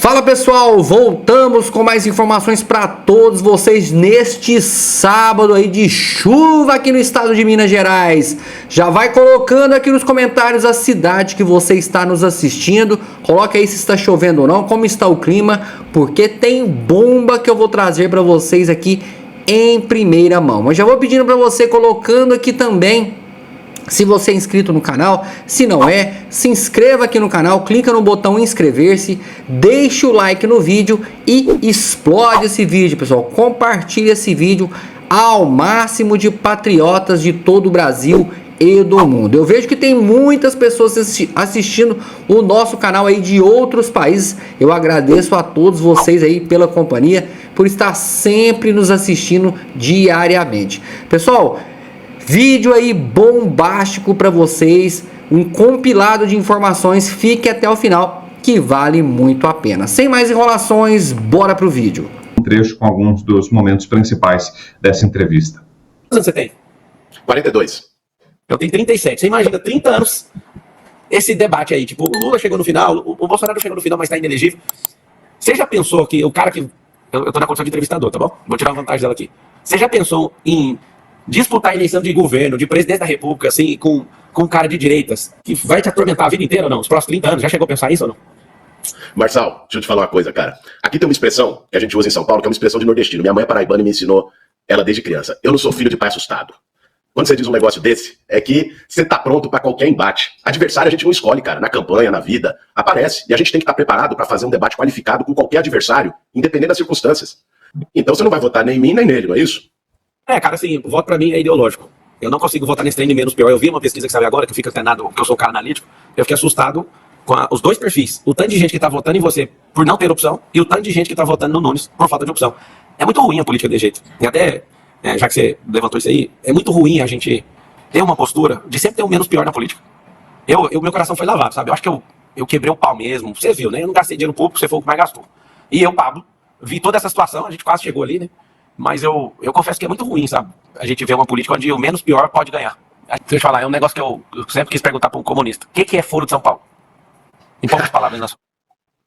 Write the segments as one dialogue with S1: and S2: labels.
S1: Fala pessoal, voltamos com mais informações para todos vocês neste sábado aí de chuva aqui no estado de Minas Gerais. Já vai colocando aqui nos comentários a cidade que você está nos assistindo, coloca aí se está chovendo ou não, como está o clima, porque tem bomba que eu vou trazer para vocês aqui em primeira mão. Mas já vou pedindo para você colocando aqui também, se você é inscrito no canal, se não é, se inscreva aqui no canal, clica no botão inscrever-se, deixa o like no vídeo e explode esse vídeo, pessoal. Compartilhe esse vídeo ao máximo de patriotas de todo o Brasil e do mundo. Eu vejo que tem muitas pessoas assistindo o nosso canal aí de outros países. Eu agradeço a todos vocês aí pela companhia, por estar sempre nos assistindo diariamente. Pessoal, vídeo aí bombástico para vocês, um compilado de informações, fique até o final que vale muito a pena. Sem mais enrolações, bora pro vídeo.
S2: Um trecho com alguns dos momentos principais dessa entrevista.
S3: Quantos anos você tem?
S4: 42.
S3: Eu tenho 37. Você imagina, 30 anos, esse debate aí, tipo, o Lula chegou no final, o Bolsonaro chegou no final, mas tá inelegível. Você já pensou que o cara que... Eu tô na condição de entrevistador, tá bom? Vou tirar uma vantagem dela aqui. Você já pensou em disputar a eleição de governo, de presidente da república, assim, com um cara de direitas, que vai te atormentar a vida inteira ou não? Os próximos 30 anos, já chegou a pensar isso ou não?
S4: Marçal, deixa eu te falar uma coisa, cara. Aqui tem uma expressão que a gente usa em São Paulo, que é uma expressão de nordestino. Minha mãe é paraibana e me ensinou ela desde criança. Eu não sou filho de pai assustado. Quando você diz um negócio desse, é que você tá pronto pra qualquer embate. Adversário a gente não escolhe, cara. Na campanha, na vida, aparece. E a gente tem que estar preparado pra fazer um debate qualificado com qualquer adversário, independente das circunstâncias. Então você não vai votar nem em mim, nem nele, não é isso?
S3: É, cara, assim, o voto pra mim é ideológico. Eu não consigo votar nesse trem de menos pior. Eu vi uma pesquisa que saiu agora, que eu fico antenado, porque eu sou um cara analítico, eu fiquei assustado com os dois perfis. O tanto de gente que tá votando em você por não ter opção, e o tanto de gente que tá votando no Nunes por falta de opção. É muito ruim a política desse jeito. E até, já que você levantou isso aí, é muito ruim a gente ter uma postura de sempre ter o menos pior na política. Meu coração foi lavado, sabe? Eu acho que eu quebrei o pau mesmo. Você viu, né? Eu não gastei dinheiro público, você foi o que mais gastou. E eu, Pablo, vi toda essa situação, a gente quase chegou ali, né? Mas eu confesso que é muito ruim, sabe? A gente vê uma política onde o menos pior pode ganhar. Deixa eu falar, é um negócio que eu sempre quis perguntar para um comunista. O que é Foro de São Paulo? Em poucas palavras, nossa.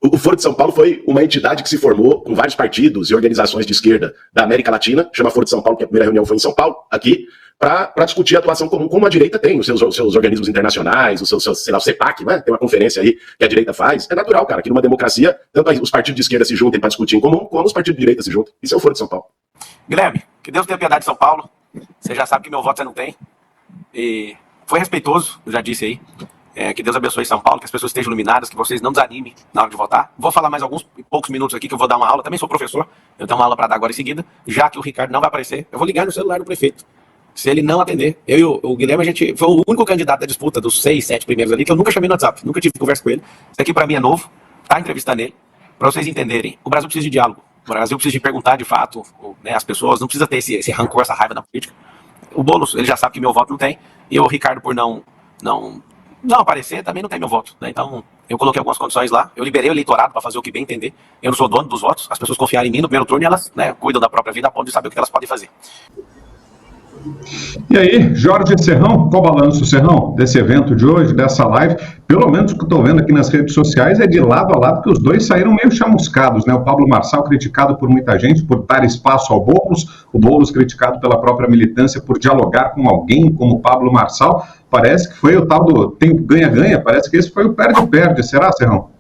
S4: O Foro de São Paulo foi uma entidade que se formou com vários partidos e organizações de esquerda da América Latina, chama Foro de São Paulo, que a primeira reunião foi em São Paulo, aqui, para discutir a atuação comum, como a direita tem, os seus organismos internacionais, sei lá, o CEPAC, né? Tem uma conferência aí que a direita faz. É natural, cara, que numa democracia, tanto os partidos de esquerda se juntem para discutir em comum, como os partidos de direita se juntam. Isso é o Foro de São Paulo.
S3: Guilherme, que Deus tenha piedade de São Paulo. Você já sabe que meu voto você não tem. E foi respeitoso, eu já disse aí. Que Deus abençoe São Paulo, que as pessoas estejam iluminadas, que vocês não desanimem na hora de votar. Vou falar mais alguns poucos minutos aqui que eu vou dar uma aula. Também sou professor, eu tenho uma aula para dar agora em seguida. Já que o Ricardo não vai aparecer, eu vou ligar no celular do prefeito. Se ele não atender, eu e o Guilherme, a gente foi o único candidato da disputa dos 6, 7 primeiros ali que eu nunca chamei no WhatsApp, nunca tive conversa com ele. Isso aqui para mim é novo, tá entrevistando ele, para vocês entenderem. O Brasil precisa de diálogo. O Brasil precisa de perguntar de fato, né, as pessoas, não precisa ter esse rancor, essa raiva na política. O Boulos, ele já sabe que meu voto não tem, e o Ricardo, por não aparecer, também não tem meu voto, né? Então, eu coloquei algumas condições lá, eu liberei o eleitorado para fazer o que bem entender. Eu não sou dono dos votos, as pessoas confiarem em mim no primeiro turno e elas, né, cuidam da própria vida a ponto de saber o que elas podem fazer.
S2: E aí, Jorge Serrão, qual balanço, Serrão, desse evento de hoje, dessa live? Pelo menos o que eu estou vendo aqui nas redes sociais é de lado a lado, que os dois saíram meio chamuscados, né? O Pablo Marçal criticado por muita gente por dar espaço ao Boulos, o Boulos criticado pela própria militância por dialogar com alguém como o Pablo Marçal. Parece que foi o tal do ganha-ganha, parece que esse foi o perde-perde, será, Serrão?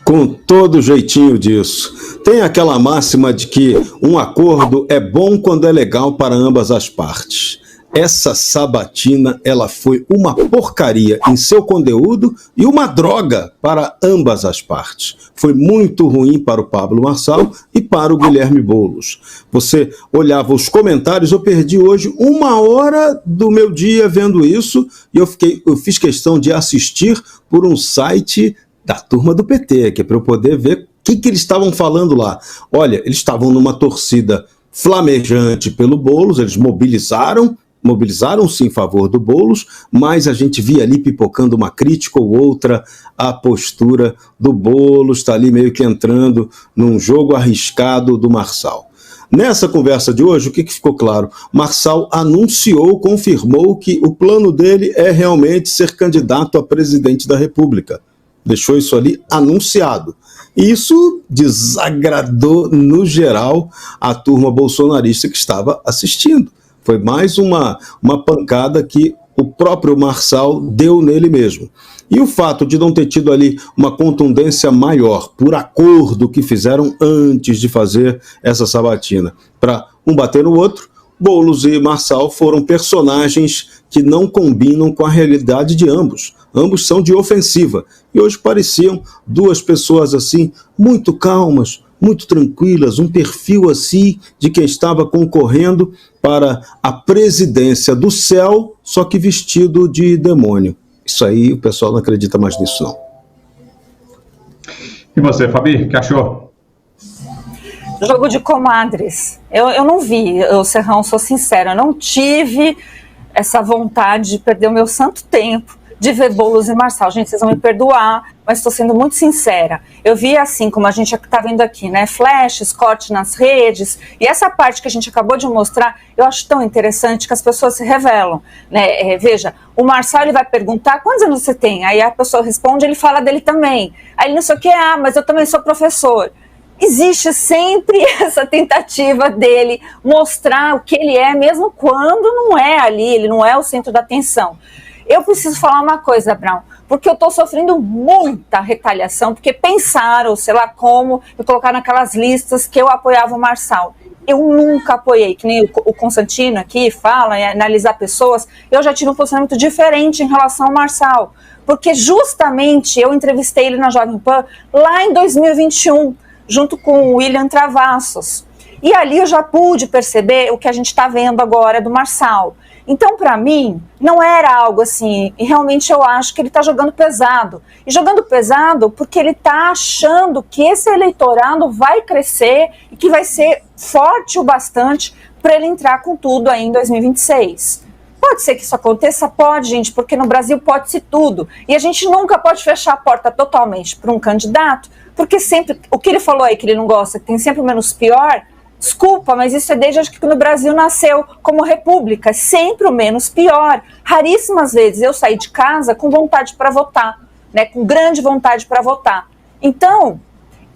S5: Com todo jeitinho disso. Tem aquela máxima de que um acordo é bom quando é legal para ambas as partes. Essa sabatina, ela foi uma porcaria em seu conteúdo e uma droga para ambas as partes. Foi muito ruim para o Pablo Marçal e para o Guilherme Boulos. Você olhava os comentários, eu perdi hoje 1 hora do meu dia vendo isso e eu fiz questão de assistir por um site da turma do PT, que é para eu poder ver o que eles estavam falando lá. Olha, eles estavam numa torcida flamejante pelo Boulos, eles mobilizaram-se em favor do Boulos, mas a gente via ali pipocando uma crítica ou outra à postura do Boulos, está ali meio que entrando num jogo arriscado do Marçal. Nessa conversa de hoje, o que ficou claro? Marçal confirmou que o plano dele é realmente ser candidato a presidente da República. Deixou isso ali anunciado. Isso desagradou, no geral, a turma bolsonarista que estava assistindo. Foi mais uma pancada que o próprio Marçal deu nele mesmo. E o fato de não ter tido ali uma contundência maior, por acordo que fizeram antes de fazer essa sabatina, para um bater no outro, Boulos e Marçal foram personagens que não combinam com a realidade de ambos. Ambos são de ofensiva. E hoje pareciam duas pessoas assim, muito calmas, muito tranquilas, um perfil assim de quem estava concorrendo para a presidência do céu, só que vestido de demônio. Isso aí o pessoal não acredita mais nisso, não.
S2: E você, Fabi, o que achou?
S6: Jogo de comadres. Eu não vi, Serrão, sou sincera, eu não tive essa vontade de perder o meu santo tempo de ver Boulos e Marçal. Gente, vocês vão me perdoar, mas estou sendo muito sincera. Eu vi assim, como a gente está vendo aqui, né? Flashes, corte nas redes, e essa parte que a gente acabou de mostrar, eu acho tão interessante que as pessoas se revelam, né? Veja, o Marçal, ele vai perguntar, quantos anos você tem? Aí a pessoa responde, ele fala dele também. Aí ele não sei o que, mas eu também sou professor. Existe sempre essa tentativa dele mostrar o que ele é, mesmo quando não é ali, ele não é o centro da atenção. Eu preciso falar uma coisa, Brown, porque eu estou sofrendo muita retaliação, porque pensaram, sei lá como, me colocar naquelas listas que eu apoiava o Marçal. Eu nunca apoiei, que nem o Constantino aqui fala, analisar pessoas, eu já tive um posicionamento diferente em relação ao Marçal, porque justamente eu entrevistei ele na Jovem Pan lá em 2021, junto com o William Travassos. E ali eu já pude perceber o que a gente está vendo agora do Marçal. Então, para mim, não era algo assim, e realmente eu acho que ele está jogando pesado. E jogando pesado porque ele está achando que esse eleitorado vai crescer e que vai ser forte o bastante para ele entrar com tudo aí em 2026. Pode ser que isso aconteça? Pode, gente, porque no Brasil pode-se tudo. E a gente nunca pode fechar a porta totalmente para um candidato, porque sempre, o que ele falou aí que ele não gosta, que tem sempre o menos pior, desculpa, mas isso é desde que no Brasil nasceu como república, sempre o menos pior. Raríssimas vezes eu saí de casa com vontade para votar, né, com grande vontade para votar. Então,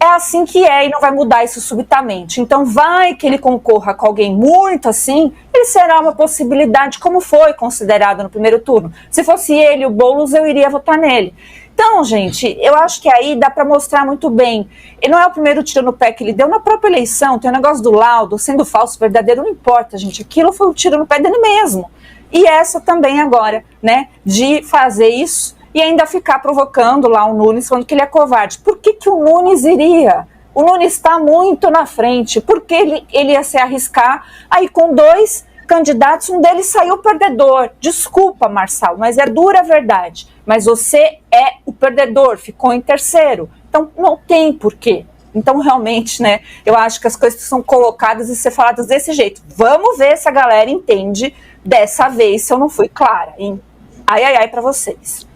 S6: é assim que é e não vai mudar isso subitamente. Então, vai que ele concorra com alguém muito assim, ele será uma possibilidade, como foi considerado no primeiro turno. Se fosse ele, o Boulos, eu iria votar nele. Então, gente, eu acho que aí dá para mostrar muito bem. E não é o primeiro tiro no pé que ele deu na própria eleição, tem o negócio do laudo, sendo falso, verdadeiro, não importa, gente. Aquilo foi um tiro no pé dele mesmo. E essa também agora, né, de fazer isso e ainda ficar provocando lá o Nunes, falando que ele é covarde. Por que o Nunes iria? O Nunes está muito na frente. Por que ele ia se arriscar aí com dois candidatos, um deles saiu perdedor. Desculpa, Marçal, mas é dura a verdade. Mas você é o perdedor, ficou em terceiro. Então, não tem porquê. Então, realmente, né, eu acho que as coisas são colocadas e ser faladas desse jeito. Vamos ver se a galera entende dessa vez, se eu não fui clara, hein? Ai, ai, ai pra vocês.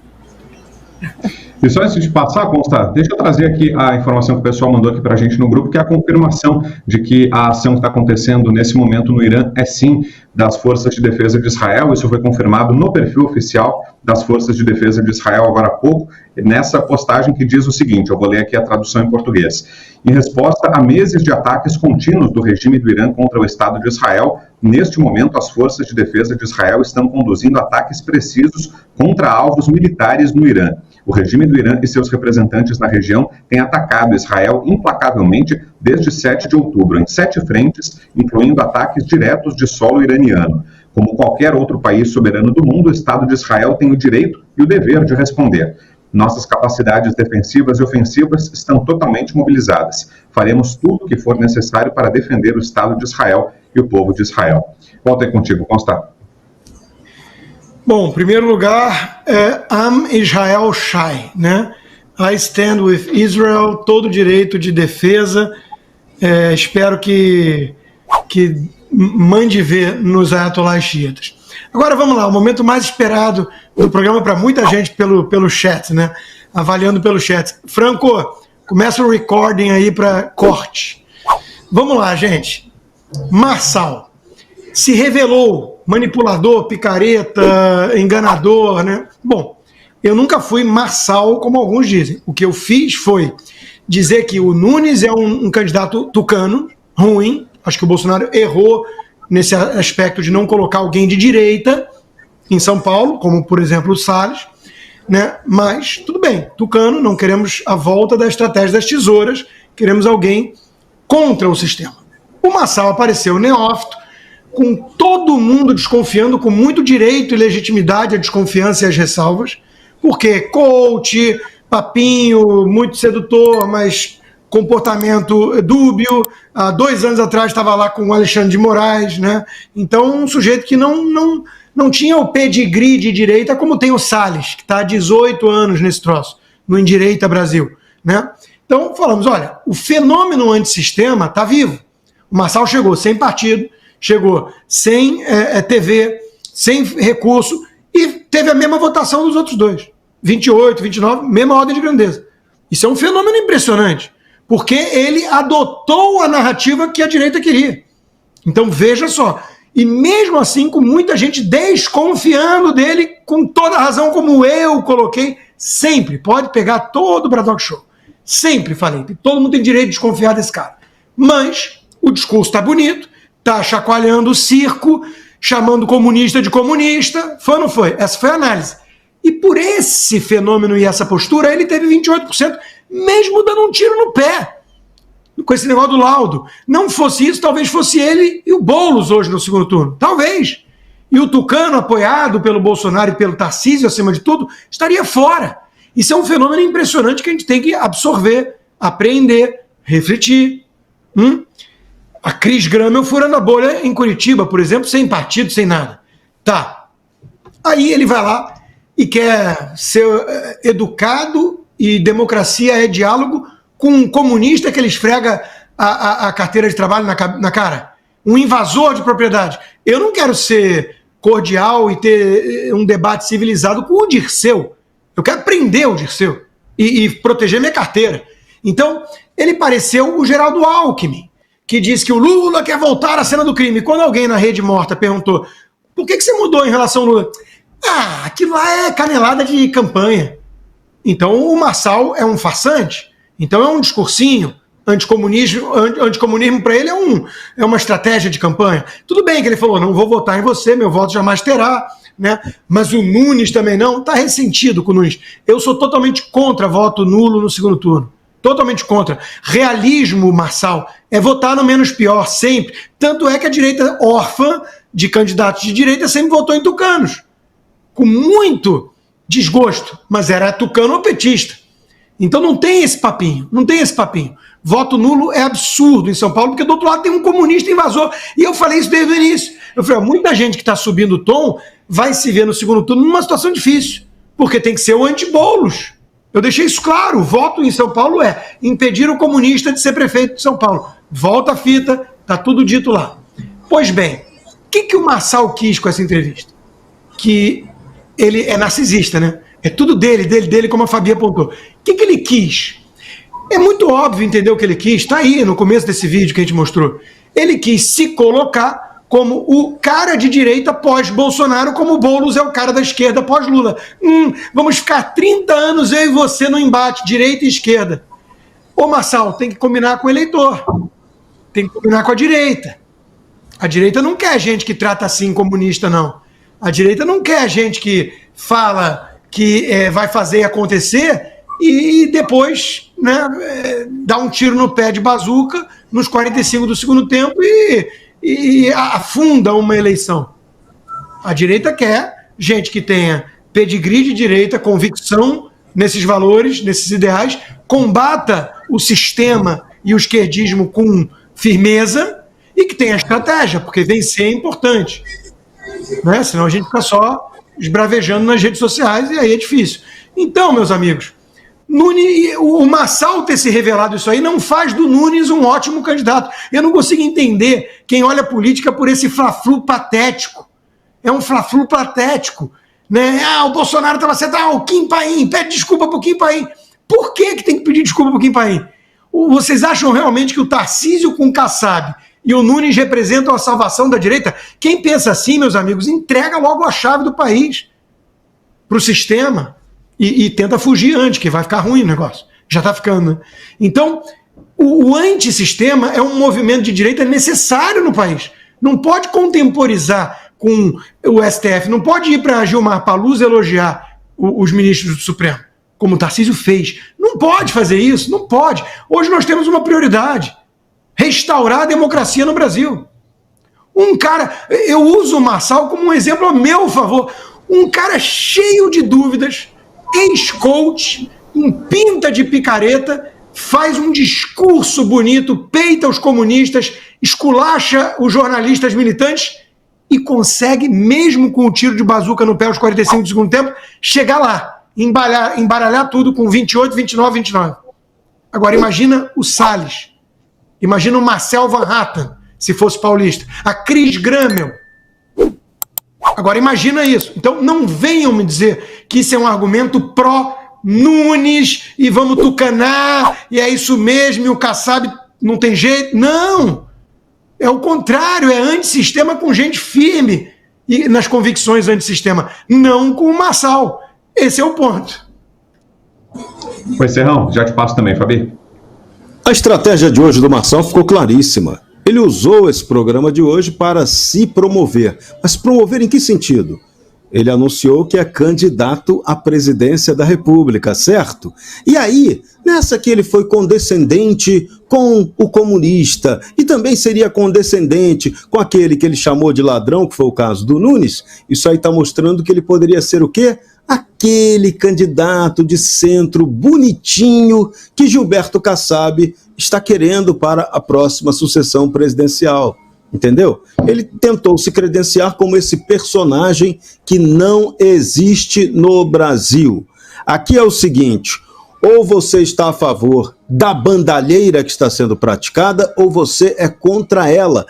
S2: E só antes de passar, Consta, deixa eu trazer aqui a informação que o pessoal mandou aqui para a gente no grupo, que é a confirmação de que a ação que está acontecendo nesse momento no Irã é sim das Forças de Defesa de Israel. Isso foi confirmado no perfil oficial das Forças de Defesa de Israel agora há pouco, nessa postagem que diz o seguinte, eu vou ler aqui a tradução em português. Em resposta a meses de ataques contínuos do regime do Irã contra o Estado de Israel, neste momento as Forças de Defesa de Israel estão conduzindo ataques precisos contra alvos militares no Irã. O regime do Irã e seus representantes na região têm atacado Israel implacavelmente desde 7 de outubro, em 7 frentes, incluindo ataques diretos de solo iraniano. Como qualquer outro país soberano do mundo, o Estado de Israel tem o direito e o dever de responder. Nossas capacidades defensivas e ofensivas estão totalmente mobilizadas. Faremos tudo o que for necessário para defender o Estado de Israel e o povo de Israel. Volto aí contigo, Constantino.
S7: Bom, em primeiro lugar, Am Israel Shai, né? I stand with Israel, todo direito de defesa. Espero que mande ver nos ayatollahs xiitas. Agora vamos lá, o momento mais esperado do programa para muita gente pelo chat, né? Avaliando pelo chat. Franco, começa o recording aí para corte. Vamos lá, gente. Marçal se revelou manipulador, picareta, enganador, né? Bom, eu nunca fui Marçal, como alguns dizem. O que eu fiz foi dizer que o Nunes é um candidato tucano, ruim. Acho que o Bolsonaro errou nesse aspecto de não colocar alguém de direita em São Paulo, como, por exemplo, o Salles, né? Mas, tudo bem, tucano, não queremos a volta da estratégia das tesouras, queremos alguém contra o sistema. O Marçal apareceu neófito, com todo mundo desconfiando, com muito direito e legitimidade a desconfiança e as ressalvas, porque coach, papinho, muito sedutor, mas comportamento dúbio. Há 2 anos atrás estava lá com o Alexandre de Moraes, né? Então, um sujeito que não tinha o pedigree de direita como tem o Salles, que está há 18 anos nesse troço, no Endireita Brasil, né? Então, falamos, olha, o fenômeno antissistema está vivo. O Marçal chegou sem partido, chegou sem TV, sem recurso, e teve a mesma votação dos outros dois. 28, 29, mesma ordem de grandeza. Isso é um fenômeno impressionante, porque ele adotou a narrativa que a direita queria. Então, veja só, e mesmo assim, com muita gente desconfiando dele, com toda a razão, como eu coloquei, sempre, pode pegar todo o Bradock Show. Sempre falei, todo mundo tem direito de desconfiar desse cara. Mas o discurso está bonito, está chacoalhando o circo, chamando comunista de comunista. Foi ou não foi? Essa foi a análise. E por esse fenômeno e essa postura, ele teve 28%, mesmo dando um tiro no pé, com esse negócio do laudo. Não fosse isso, talvez fosse ele e o Boulos hoje no segundo turno. Talvez. E o tucano, apoiado pelo Bolsonaro e pelo Tarcísio, acima de tudo, estaria fora. Isso é um fenômeno impressionante que a gente tem que absorver, aprender, refletir. A Cris Gramel furando a bolha em Curitiba, por exemplo, sem partido, sem nada. Tá. Aí ele vai lá e quer ser educado, e democracia é diálogo com um comunista que ele esfrega a carteira de trabalho na cara. Um invasor de propriedade. Eu não quero ser cordial e ter um debate civilizado com o Dirceu. Eu quero prender o Dirceu e proteger minha carteira. Então, ele pareceu o Geraldo Alckmin, que diz que o Lula quer voltar à cena do crime. Quando alguém na Rede Morta perguntou, por que você mudou em relação ao Lula? Ah, aquilo lá é canelada de campanha. Então o Marçal é um farsante, então é um discursinho. Anticomunismo para ele é uma estratégia de campanha. Tudo bem que ele falou, não vou votar em você, meu voto jamais terá, né? Mas o Nunes também não, está ressentido com o Nunes. Eu sou totalmente contra voto nulo no segundo turno. Totalmente contra. Realismo, Marçal, é votar no menos pior, sempre. Tanto é que a direita órfã de candidatos de direita sempre votou em tucanos. Com muito desgosto, mas era tucano ou petista. Então não tem esse papinho, não tem esse papinho. Voto nulo é absurdo em São Paulo, porque do outro lado tem um comunista invasor. E eu falei isso desde o início. Eu falei, muita gente que está subindo o tom vai se ver no segundo turno numa situação difícil, porque tem que ser o anti-Boulos. Eu deixei isso claro, o voto em São Paulo é impedir o comunista de ser prefeito de São Paulo. Volta a fita, tá tudo dito lá. Pois bem, o que o Marçal quis com essa entrevista? Que ele é narcisista, né? É tudo dele, como a Fabi apontou. O que ele quis? É muito óbvio entender o que ele quis, tá aí no começo desse vídeo que a gente mostrou. Ele quis se colocar como o cara de direita pós-Bolsonaro, como o Boulos é o cara da esquerda pós-Lula. Vamos ficar 30 anos eu e você no embate, direita e esquerda. Ô Marçal, tem que combinar com o eleitor. Tem que combinar com a direita. A direita não quer gente que trata assim comunista, não. A direita não quer gente que fala que vai fazer acontecer e depois, né, dá um tiro no pé de bazuca nos 45 do segundo tempo e afunda uma eleição. A direita quer gente que tenha pedigree de direita, convicção nesses valores, nesses ideais, combata o sistema e o esquerdismo com firmeza e que tenha estratégia, porque vencer é importante. Né? Senão a gente fica só esbravejando nas redes sociais e aí é difícil. Então, meus amigos, o Marçal ter se revelado isso aí não faz do Nunes um ótimo candidato. Eu não consigo entender quem olha a política por esse fla-flu patético. É um fla-flu patético. Né? O Bolsonaro estava certo, o Kim Paim, pede desculpa pro Kim Paim. Por que tem que pedir desculpa pro Kim Paim? Vocês acham realmente que o Tarcísio com o Kassab e o Nunes representam a salvação da direita? Quem pensa assim, meus amigos, entrega logo a chave do país para o sistema e tenta fugir antes, que vai ficar ruim o negócio. Já está ficando, né? Então, o antissistema é um movimento de direita necessário no país. Não pode contemporizar com o STF, não pode ir para Gilmar Paluz elogiar os ministros do Supremo, como o Tarcísio fez. Não pode fazer isso, não pode. Hoje nós temos uma prioridade: restaurar a democracia no Brasil. Um cara, eu uso o Marçal como um exemplo a meu favor, um cara cheio de dúvidas, ex-coach, com pinta de picareta, faz um discurso bonito, peita os comunistas, esculacha os jornalistas militantes e consegue, mesmo com o tiro de bazuca no pé aos 45 do segundo tempo, chegar lá, embaralhar tudo com 28, 29, 29. Agora imagina o Salles, imagina o Marcel Van Hatten, se fosse paulista, a Cris Grammel. Agora imagina isso. Então não venham me dizer que isso é um argumento pró-Nunes e vamos tucanar, e é isso mesmo, e o Kassab não tem jeito. Não! É o contrário, é antissistema com gente firme e nas convicções antissistema, não com o Marçal. Esse é o ponto.
S2: Pois, Serrão, já te passo também, Fabi.
S5: A estratégia de hoje do Marçal ficou claríssima. Ele usou esse programa de hoje para se promover. Mas promover em que sentido? Ele anunciou que é candidato à presidência da República, certo? E aí, nessa que ele foi condescendente com o comunista e também seria condescendente com aquele que ele chamou de ladrão, que foi o caso do Nunes, isso aí está mostrando que ele poderia ser o quê? Aquele candidato de centro bonitinho que Gilberto Kassab está querendo para a próxima sucessão presidencial. Entendeu? Ele tentou se credenciar como esse personagem que não existe no Brasil. Aqui é o seguinte: ou você está a favor da bandalheira que está sendo praticada, ou você é contra ela.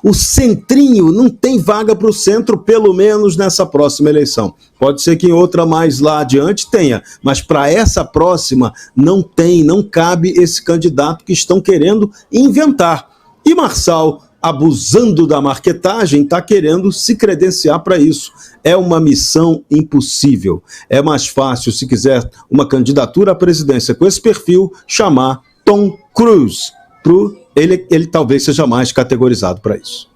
S5: O centrinho não tem vaga para o centro, pelo menos nessa próxima eleição. Pode ser que em outra mais lá adiante tenha, mas para essa próxima não tem, não cabe esse candidato que estão querendo inventar. E Marçal, abusando da marquetagem, está querendo se credenciar para isso. É uma missão impossível. É mais fácil, se quiser uma candidatura à presidência com esse perfil, chamar Tom Cruise. Ele talvez seja mais categorizado para isso.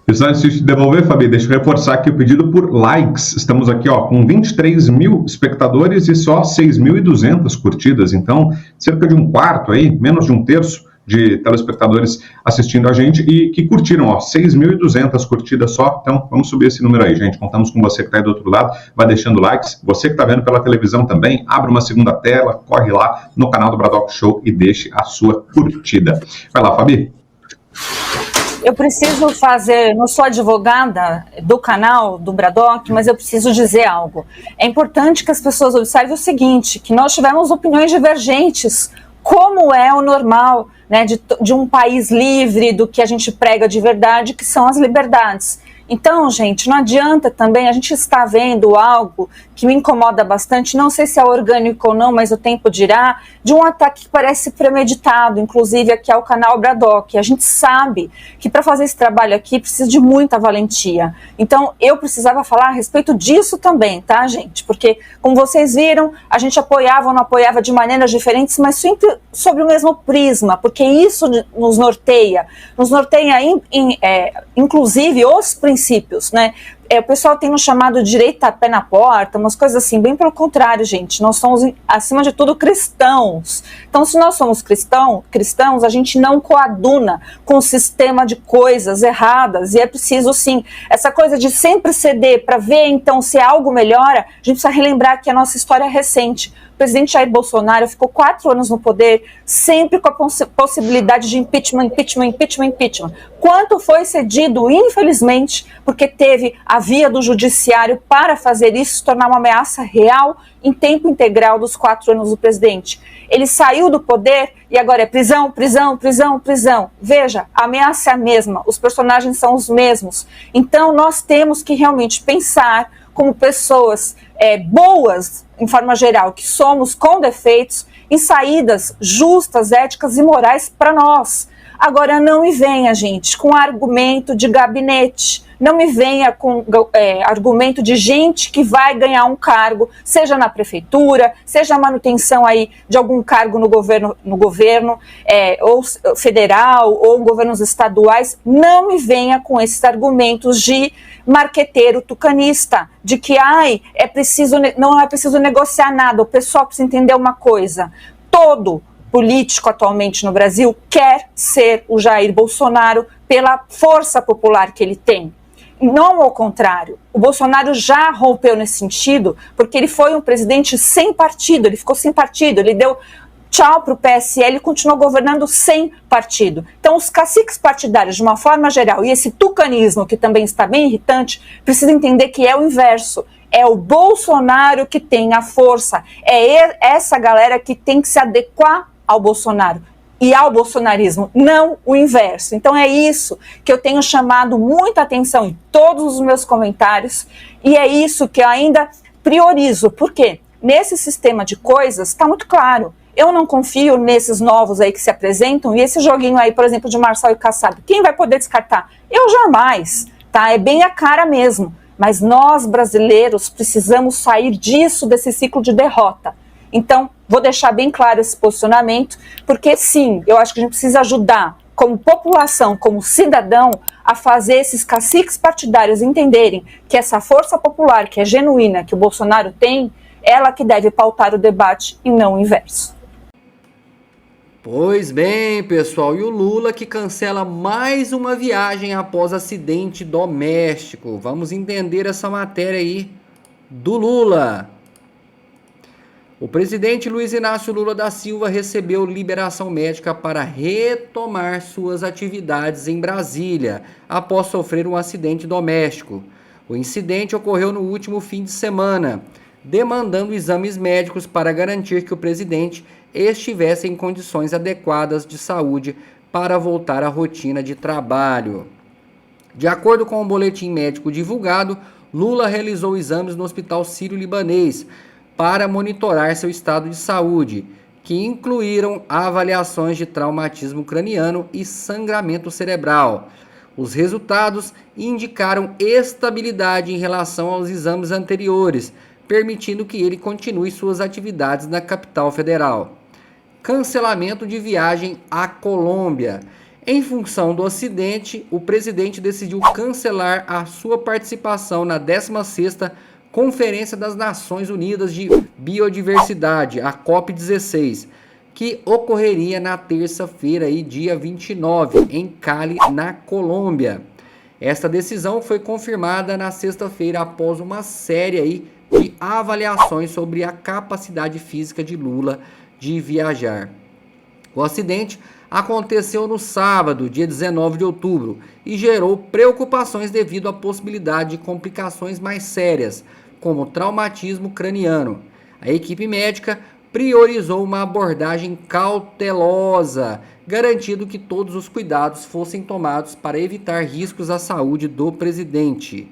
S2: E só antes de devolver, Fabi, deixa eu reforçar aqui o pedido por likes. Estamos aqui com 23 mil espectadores e só 6.200 curtidas. Então, cerca de um quarto aí, menos de um terço de telespectadores assistindo a gente e que curtiram, 6.200 curtidas só. Então, vamos subir esse número aí, gente. Contamos com você que está aí do outro lado, vai deixando likes. Você que está vendo pela televisão também, abre uma segunda tela, corre lá no canal do Braddock Show e deixe a sua curtida. Vai lá, Fabi.
S6: Eu preciso fazer, não sou advogada do canal do Braddock, mas eu preciso dizer algo. É importante que as pessoas observem o seguinte, que nós tivemos opiniões divergentes, como é o normal, né, de um país livre, do que a gente prega de verdade, que são as liberdades. Então, gente, não adianta também, a gente está vendo algo que me incomoda bastante, não sei se é orgânico ou não, mas o tempo dirá, de um ataque que parece premeditado, inclusive aqui ao canal Braddock. A gente sabe que para fazer esse trabalho aqui precisa de muita valentia. Então, eu precisava falar a respeito disso também, tá, gente? Porque, como vocês viram, a gente apoiava ou não apoiava de maneiras diferentes, mas sempre sobre o mesmo prisma, porque isso nos norteia inclusive os princípios, né? O pessoal tem nos chamado de direita pé na porta, umas coisas assim, bem pelo contrário, gente. Nós somos, acima de tudo, cristãos. Então, se nós somos cristãos, a gente não coaduna com o sistema de coisas erradas. E é preciso, sim, essa coisa de sempre ceder para ver, então, se algo melhora, a gente precisa relembrar que a nossa história é recente. O presidente Jair Bolsonaro ficou 4 anos no poder, sempre com a possibilidade de impeachment. Quanto foi cedido, infelizmente, porque teve a via do judiciário para fazer isso se tornar uma ameaça real em tempo integral dos 4 anos do presidente. Ele saiu do poder e agora é prisão. Veja, a ameaça é a mesma, os personagens são os mesmos. Então nós temos que realmente pensar como pessoas boas, em forma geral, que somos com defeitos, em saídas justas, éticas e morais para nós. Agora não me venha, gente, com argumento de gabinete, não me venha com argumento de gente que vai ganhar um cargo, seja na prefeitura, seja a manutenção aí de algum cargo no governo ou federal, ou governos estaduais. Não me venha com esses argumentos de marqueteiro tucanista, de que não é preciso negociar nada. O pessoal precisa entender uma coisa: todo político atualmente no Brasil quer ser o Jair Bolsonaro pela força popular que ele tem. Não ao contrário. O Bolsonaro já rompeu nesse sentido, porque ele foi um presidente sem partido, ele ficou sem partido, ele deu tchau para o PSL e continuou governando sem partido. Então, os caciques partidários, de uma forma geral, e esse tucanismo, que também está bem irritante, precisa entender que é o inverso. É o Bolsonaro que tem a força. É essa galera que tem que se adequar ao Bolsonaro e ao bolsonarismo, não o inverso. Então é isso que eu tenho chamado muita atenção em todos os meus comentários, e é isso que eu ainda priorizo. Por quê? Nesse sistema de coisas está muito claro. Eu não confio nesses novos aí que se apresentam, e esse joguinho aí, por exemplo, de Marçal e Kassab. Quem vai poder descartar? Eu jamais, tá? É bem a cara mesmo. Mas nós, brasileiros, precisamos sair disso, desse ciclo de derrota. Então, vou deixar bem claro esse posicionamento, porque sim, eu acho que a gente precisa ajudar, como população, como cidadão, a fazer esses caciques partidários entenderem que essa força popular, que é genuína, que o Bolsonaro tem, ela que deve pautar o debate e não o inverso.
S1: Pois bem, pessoal, e o Lula que cancela mais uma viagem após acidente doméstico. Vamos entender essa matéria aí do Lula. O presidente Luiz Inácio Lula da Silva recebeu liberação médica para retomar suas atividades em Brasília após sofrer um acidente doméstico. O incidente ocorreu no último fim de semana, demandando exames médicos para garantir que o presidente estivesse em condições adequadas de saúde para voltar à rotina de trabalho. De acordo com o boletim médico divulgado, Lula realizou exames no Hospital Sírio-Libanês para monitorar seu estado de saúde, que incluíram avaliações de traumatismo craniano e sangramento cerebral. Os resultados indicaram estabilidade em relação aos exames anteriores, permitindo que ele continue suas atividades na capital federal. Cancelamento de viagem à Colômbia. Em função do acidente, o presidente decidiu cancelar a sua participação na 16ª Conferência das Nações Unidas de Biodiversidade, a COP16, que ocorreria na terça-feira, dia 29, em Cali, na Colômbia. Esta decisão foi confirmada na sexta-feira após uma série de avaliações sobre a capacidade física de Lula de viajar. O acidente aconteceu no sábado, dia 19 de outubro, e gerou preocupações devido à possibilidade de complicações mais sérias, como traumatismo craniano. A equipe médica priorizou uma abordagem cautelosa, garantindo que todos os cuidados fossem tomados para evitar riscos à saúde do presidente.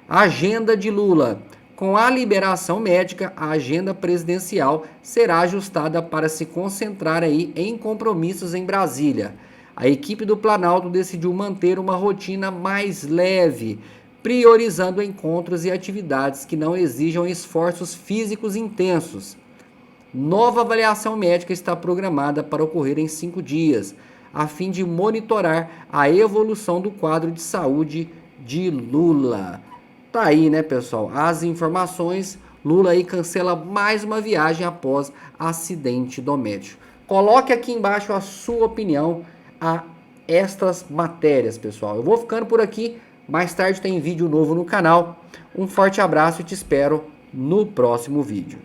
S1: Agenda de Lula. Com a liberação médica, a agenda presidencial será ajustada para se concentrar em compromissos em Brasília. A equipe do Planalto decidiu manter uma rotina mais leve, priorizando encontros e atividades que não exijam esforços físicos intensos. Nova avaliação médica está programada para ocorrer em 5 dias, a fim de monitorar a evolução do quadro de saúde de Lula. Tá aí, né, pessoal? As informações. Lula aí cancela mais uma viagem após acidente doméstico. Coloque aqui embaixo a sua opinião a estas matérias, pessoal. Eu vou ficando por aqui. Mais tarde tem vídeo novo no canal. Um forte abraço e te espero no próximo vídeo.